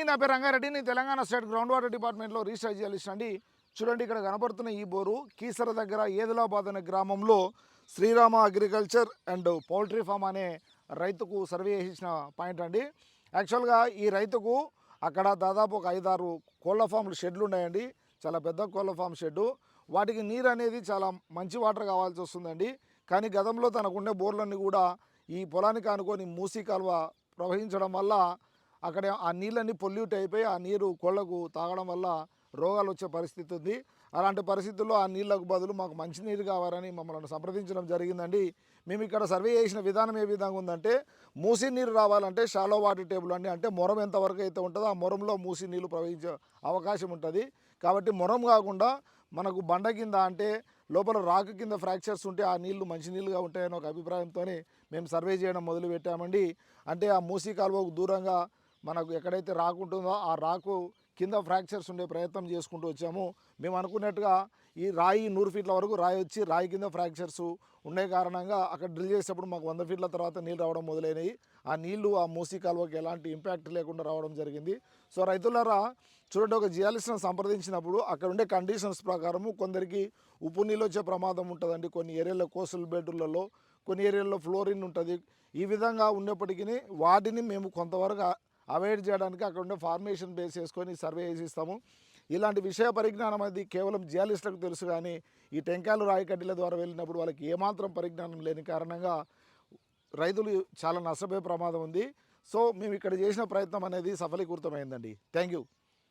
నా పేరు రంగారెడ్డి. నేను తెలంగాణ స్టేట్ గ్రౌండ్ వాటర్ డిపార్ట్మెంట్లో రీసెర్చ్ జర్నలిస్ట్ అండి. చూడండి, ఇక్కడ కనపడుతున్న ఈ బోరు కీసర దగ్గర ఏదులాబాద్ అనే గ్రామంలో Srirama agriculture and poultry farm అనే రైతుకు సర్వే చేసిన పాయింట్ అండి. యాక్చువల్గా ఈ రైతుకు అక్కడ దాదాపు ఒక 5-6 కోళ్ళ ఫామ్లు షెడ్లు ఉన్నాయండి. చాలా పెద్ద కోళ్ళ ఫామ్ షెడ్డు. వాటికి నీరు అనేది చాలా మంచి వాటర్ కావాల్సి వస్తుందండి. కానీ గతంలో తనకుండే బోర్లన్నీ కూడా ఈ పొలానికి ఆనుకొని మూసీ కాలువ ప్రవహించడం వల్ల అక్కడ ఆ నీళ్ళన్నీ పొల్యూట్ అయిపోయి ఆ నీరు కోళ్లకు తాగడం వల్ల రోగాలు వచ్చే పరిస్థితి ఉంది. అలాంటి పరిస్థితుల్లో ఆ నీళ్లకు బదులు మాకు మంచినీరు కావాలని మమ్మల్ని సంప్రదించడం జరిగిందండి. మేము ఇక్కడ సర్వే చేసిన విధానం ఏ విధంగా ఉందంటే, మూసీ నీరు రావాలంటే షాలో వాటర్ టేబుల్ అండి. అంటే మొరం ఎంతవరకు అయితే ఉంటుందో ఆ మొరంలో మూసీ నీళ్ళు ప్రవహించే అవకాశం ఉంటుంది. కాబట్టి మొరం కాకుండా మనకు బండ కింద, అంటే లోపల రాక్ కింద ఫ్రాక్చర్స్ ఉంటే ఆ నీళ్లు మంచినీళ్ళుగా ఉంటాయని ఒక అభిప్రాయంతో మేము సర్వే చేయడం మొదలుపెట్టామండి. అంటే ఆ మూసీ కాలువకు దూరంగా మనకు ఎక్కడైతే రాకు ఉంటుందో ఆ రాకు కింద ఫ్రాక్చర్స్ ఉండే ప్రయత్నం చేసుకుంటూ వచ్చాము. మేము అనుకున్నట్టుగా ఈ రాయి 100 ఫీట్ల వరకు రాయి వచ్చి రాయి కింద ఫ్రాక్చర్స్ ఉండే కారణంగా అక్కడ డ్రిల్ చేసేటప్పుడు మాకు 100 ఫీట్ల తర్వాత నీళ్ళు రావడం మొదలైనవి. ఆ నీళ్లు ఆ మూసీ కాలువకి ఎలాంటి ఇంపాక్ట్ లేకుండా రావడం జరిగింది. సో రైతులారా, చూడండి, ఒక జియాలజిస్ట్ని సంప్రదించినప్పుడు అక్కడ ఉండే కండిషన్స్ ప్రకారము కొందరికి ఉప్పు నీళ్ళు వచ్చే ప్రమాదం ఉంటుందండి. కొన్ని ఏరియాలో కోస్టల్ బెడ్లలో, కొన్ని ఏరియాల్లో ఫ్లోరిన్ ఉంటుంది. ఈ విధంగా ఉన్నప్పటికీ వాటిని మేము కొంతవరకు అవాయిడ్ చేయడానికి అక్కడ ఉండే ఫార్మేషన్ బేస్ చేసుకొని సర్వే చేసి ఇస్తాము. ఇలాంటి విషయ పరిజ్ఞానం అది కేవలం జియాలిస్టులకు తెలుసు, కానీ ఈ టెంకాయలు రాయి కడ్డీల ద్వారా వెళ్ళినప్పుడు వాళ్ళకి ఏమాత్రం పరిజ్ఞానం లేని కారణంగా రైతులు చాలా నష్టపోయే ప్రమాదం ఉంది. సో మేము ఇక్కడ చేసిన ప్రయత్నం అనేది సఫలీకృతమైందండి. Thank you.